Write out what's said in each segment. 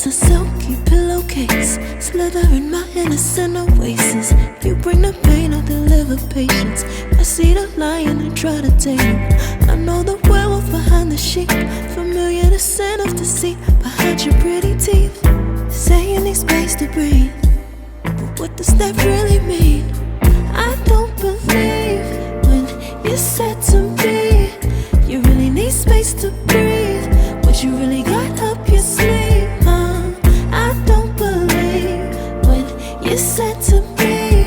there's a silky pillowcase slither in my innocent oasis. You bring the pain, I'll deliver patience. I see the lion and try to tame him. I know the werewolf behind the sheep, familiar the scent of deceit behind your pretty teeth. Say you need space to breathe, but what does that really mean? I don't believe when you said to me you really need space to breathe. What you really got up your sleeve, I don't believe when you said to me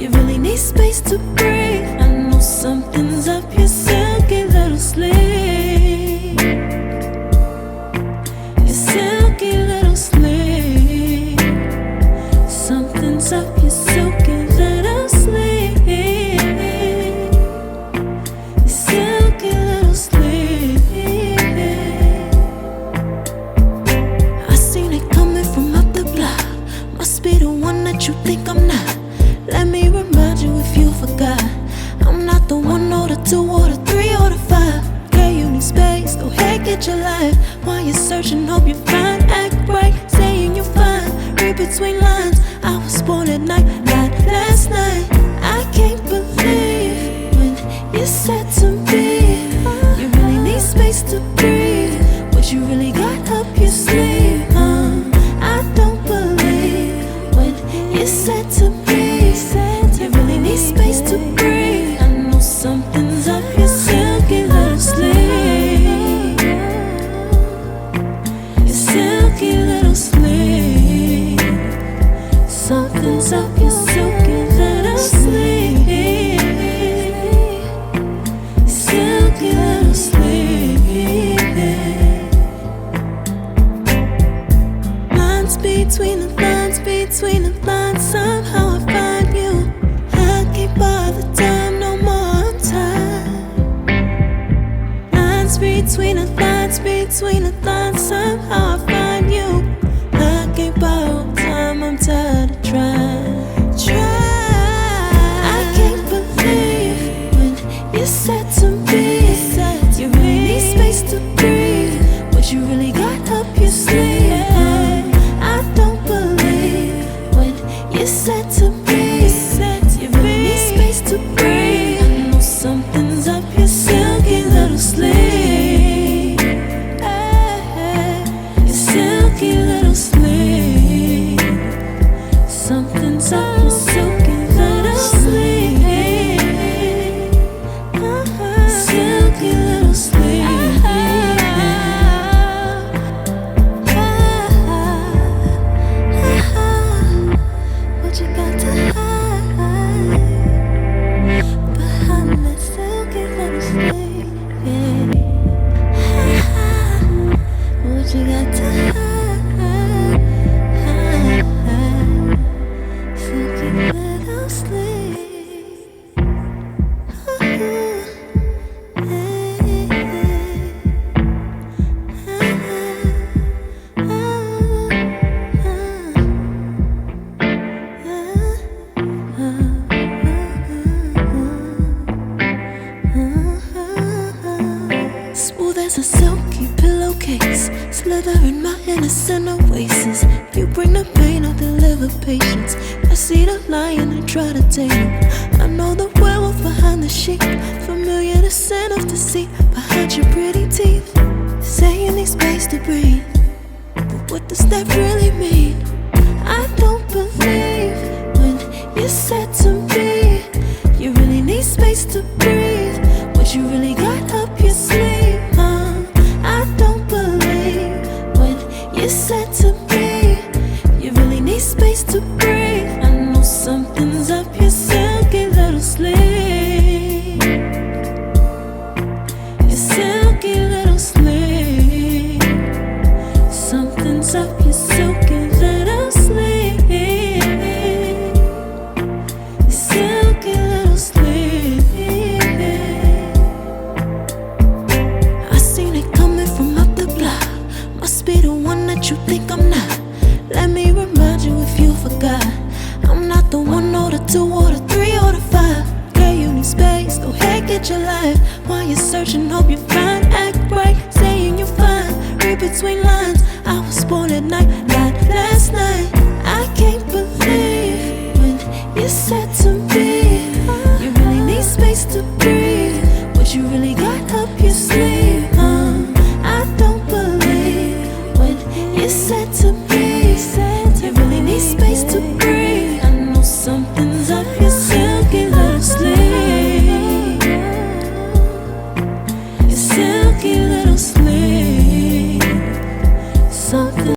you really need space to breathe. I know something's up your silky little sleeve, your silky little sleeve. Something's up your silky little sleeve, your silky little sleeve. I seen it coming from up the block. Must be the one that you think I'm not. Let me remind you if you forgot, I'm not the 1 or the 2 or the 3 or the 5. Girl, you need space, go ahead, get your life. While you're searching, hope you find, act right, saying you're fine. Read between lines, I was born at night, not last night. I can't believe when you said to me you really need space to breathe. What you really got up your sleeve, I don't believe when you said to me you really need space to breathe. I know something's up your silky little sleeve, your silky little sleeve. Something's up your silky little sleeve, your silky little sleeve. Lines between the lines, between the lines, somehow I find you. I can't bother time no more, I'm tired. Lines between the lines, between the lines, somehow I find you. I can't borrow time, I'm tired of trying. I can't believe when you said to me you really need space to breathe. What you really got up your sleeve, I don't believe when you said to me you really need space to breathe. I know something's up your silky little sleeve, your silky little sleeve. Something's up your silky little sleeve, silky little sleeve. What you got to hide behind that silky little sleeve? What you got to hide, silky little sleeve. Smooth as a silky pillowcase slither in my innocent oasis. You bring the pain, I'll deliver patience. I see the lion and try to tame him. I know the werewolf behind the sheep, familiar the scent of deceit behind your pretty teeth. Say you need space to breathe, but what does that really mean? I don't believe when you said to me you really need space to breathe. What you really got up your sleeve, I don't believe when you said to me you really need space to breathe. I know something's up your silky little sleeve, your silky little sleeve. Something's up your silky little sleeve, your silky little sleeve. I seen it coming from up the block. Must be the one that you think I'm not. Let me remind you if you forgot, I'm not the 1 or the 2 or the 3 or the 5. Girl, you need space, go ahead, get your life. While you're searching, hope you find, act right, saying you're fine. read between lines. I was born at night, not last night. I can't believe when you said to